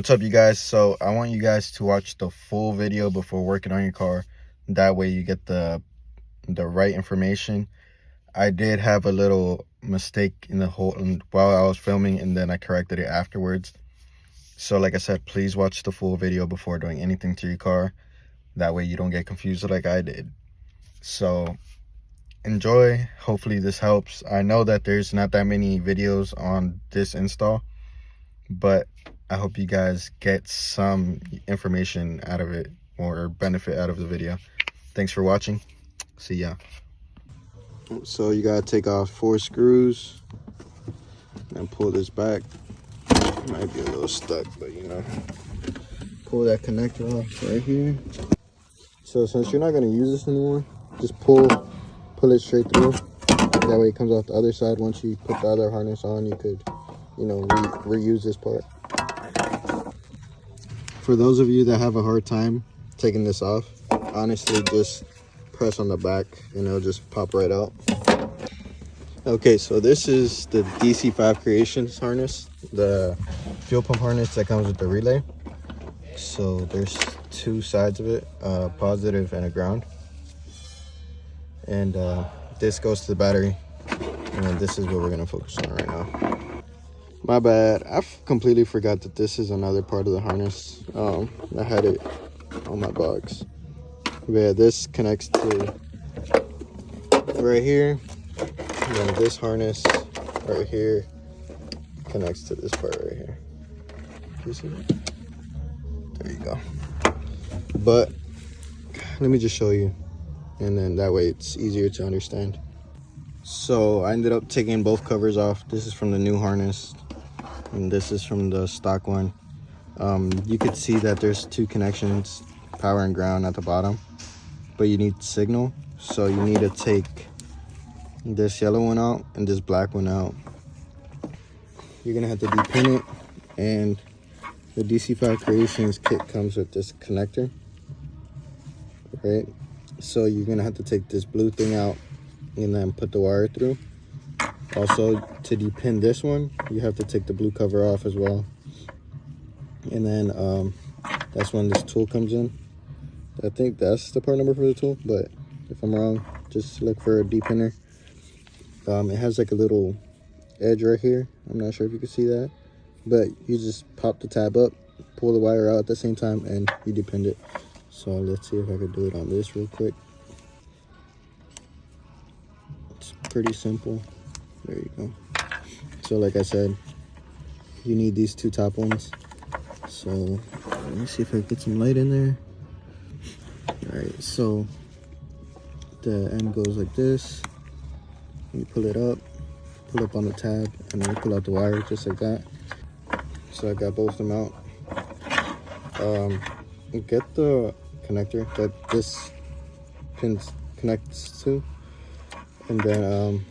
What's up, you guys? So I want you guys to watch the full video before working on your car. That way you get the right information. I did have a little mistake in the whole while I was filming, and then I corrected it afterwards. So like I said, please watch the full video before doing anything to your car. That way you don't get confused like I did. So enjoy. Hopefully this helps. I know that there's not that many videos on this install, but I hope you guys get some information out of it or benefit out of the video. Thanks for watching. See ya. So you gotta take off 4 screws and pull this back. Might be a little stuck, but you know. Pull that connector off right here. So since you're not gonna use this anymore, just pull it straight through. That way it comes off the other side. Once you put the other harness on, you could, you know, reuse this part. For those of you that have a hard time taking this off, honestly, just press on the back and it'll just pop right out. Okay, so this is the DC5 Creations harness, the fuel pump harness that comes with the relay. So there's 2 sides of it, positive and a ground. And this goes to the battery, and this is what we're gonna focus on right now. My bad, I completely forgot that this is another part of the harness. I had it on my box. But yeah, this connects to right here, and then this harness right here connects to this part right here. Do you see that? There you go. But let me just show you, and then that way it's easier to understand. So I ended up taking both covers off. This is from the new harness, and this is from the stock one. You could see that there's 2 connections, power and ground at the bottom, but you need signal. So you need to take this yellow one out and this black one out. You're gonna have to depin it, and the DC5 Creations kit comes with this connector, right? So you're gonna have to take this blue thing out and then put the wire through. Also, to depin this one, you have to take the blue cover off as well. And then that's when this tool comes in. I think that's the part number for the tool, but if I'm wrong, just look for a depinner. It has like a little edge right here. I'm not sure if you can see that, but you just pop the tab up, pull the wire out at the same time, and you depin it. So let's see if I could do it on this real quick. It's pretty simple. There you go. So like I said, you need these 2 top ones. So let me see if I can get some light in there. All right, so the end goes like this. You pull it up on the tab, and then pull out the wire just like that. So I got both of them out. Get the connector that this pin connects to, and then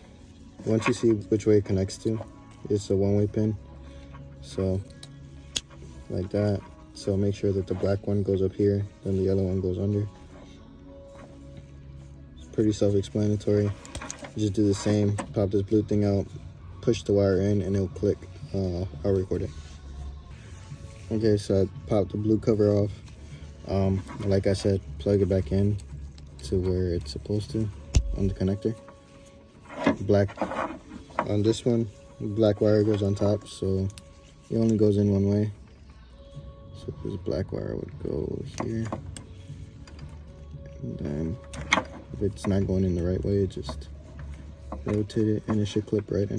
once you see which way it connects to, it's a one-way pin. So like that. So make sure that the black one goes up here, then the yellow one goes under. It's pretty self-explanatory. You just do the same. Pop this blue thing out, push the wire in, and it'll click. I'll record it. Okay, so I popped the blue cover off. Like I said, plug it back in to where it's supposed to on the connector. Black on this one, black wire goes on top, so it only goes in one way. So this black wire would go here, and then if it's not going in the right way, just rotate it and it should clip right in.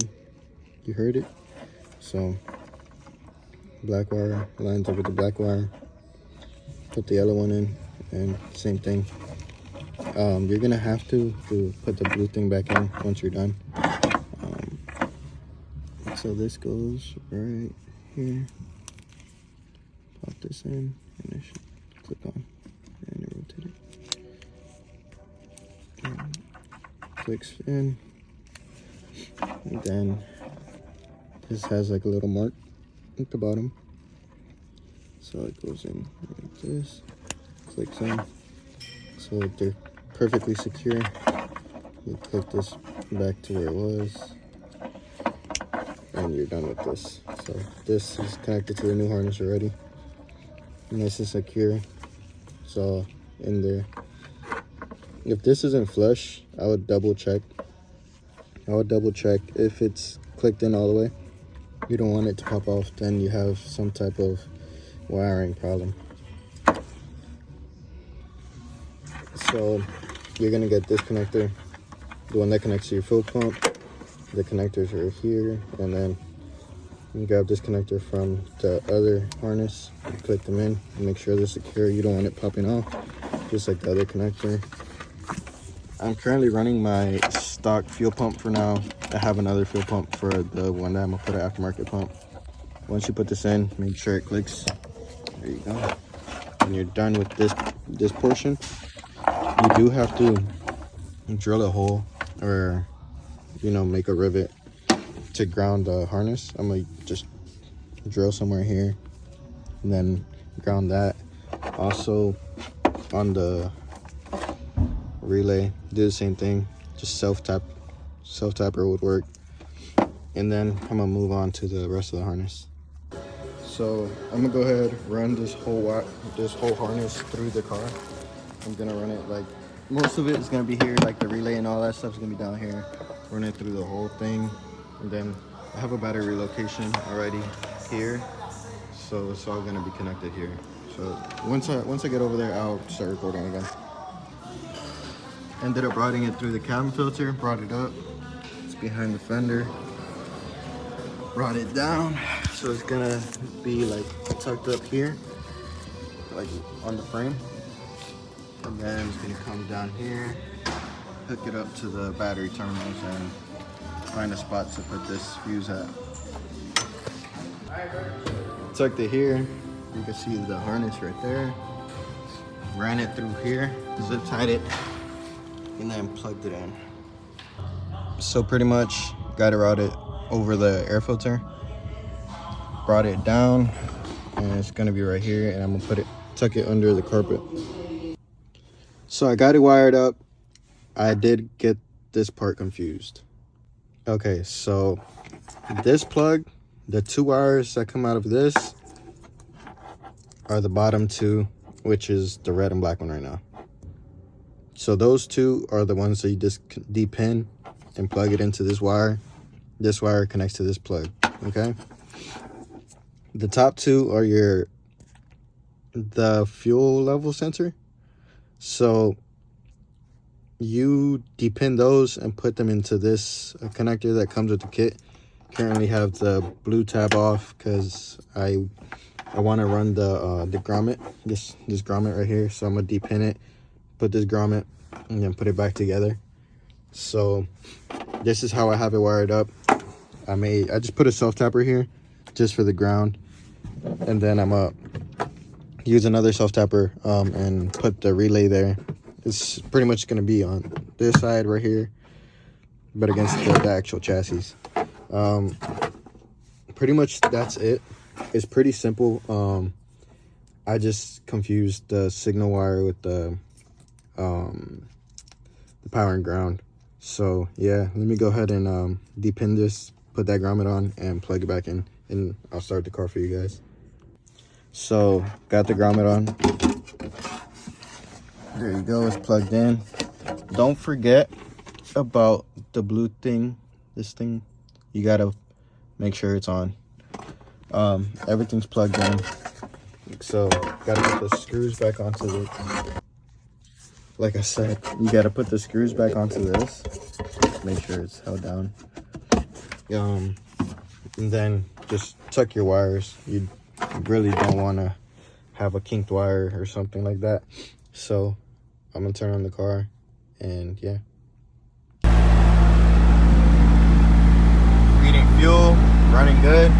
You heard it? So black wire lines up with the black wire, put the yellow one in, and same thing. You're gonna have to put the blue thing back in once you're done. So this goes right here. Pop this in, and it should click on, and rotate it. And clicks in, and then this has like a little mark at the bottom. So it goes in like this, clicks in. So they're perfectly secure. You click this back to where it was, and you're done with this. So this is connected to the new harness already. nice and secure. It's all in there. If this isn't flush, I would double check. If it's clicked in all the way. You don't want it to pop off, then you have some type of wiring problem. So you're gonna get this connector, the one that connects to your fuel pump. The connectors are here, and then you grab this connector from the other harness, you click them in, and make sure they're secure. You don't want it popping off, just like the other connector. I'm currently running my stock fuel pump for now. I have another fuel pump for the one that I'm gonna put an aftermarket pump. Once you put this in, make sure it clicks. There you go. When you're done with this portion, you do have to drill a hole, or make a rivet to ground the harness. I'm gonna just drill somewhere here and then ground that. Also on the relay, do the same thing, just self-tapper would work. And then I'm gonna move on to the rest of the harness. So I'm gonna go ahead, run this whole harness through the car. I'm gonna run it, like, most of it is gonna be here, like the relay and all that stuff is gonna be down here. Run it through the whole thing, and then I have a battery location already here, so it's all gonna be connected here. So once I get over there, I'll start recording again. Ended up routing it through the cabin filter, brought it up. It's behind the fender. Brought it down, so it's gonna be like tucked up here, like on the frame. And then it's gonna come down here, hook it up to the battery terminals, and find a spot to put this fuse at. Tucked it here. You can see the harness right there. Ran it through here, zip tied it, and then plugged it in. So pretty much got it routed over the air filter. Brought it down, and it's gonna be right here, and I'm gonna tuck it under the carpet. So I got it wired up. I did get this part confused. Okay, so this plug, the two wires that come out of this are the bottom two, which is the red and black one right now. So those two are the ones that you just depin and plug it into this wire. This wire connects to this plug, okay? The top two are the fuel level sensor. So you depin those and put them into this connector that comes with the kit. Currently have the blue tab off because I want to run the grommet, this grommet right here. So I'm gonna depin it, put this grommet, and then put it back together. So this is how I have it wired up. I just put a self-tapper here just for the ground, and then I'm gonna use another self-tapper and put the relay there. It's pretty much gonna be on this side right here, but against the actual chassis. Pretty much that's it. It's pretty simple. I just confused the signal wire with the power and ground. So yeah, let me go ahead and depin this, put that grommet on, and plug it back in, and I'll start the car for you guys. So got the grommet on. There you go, it's plugged in. Don't forget about the blue thing, this thing. You gotta make sure it's on. Everything's plugged in. So gotta put the screws back onto the, like I said, you gotta put the screws back onto this. Make sure it's held down. And then just tuck your wires. You really don't wanna have a kinked wire or something like that. So I'm gonna turn on the car, and yeah. Reading fuel, running good.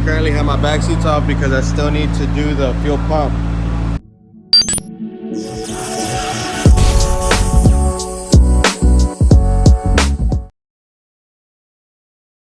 Currently have my back seats off because I still need to do the fuel pump.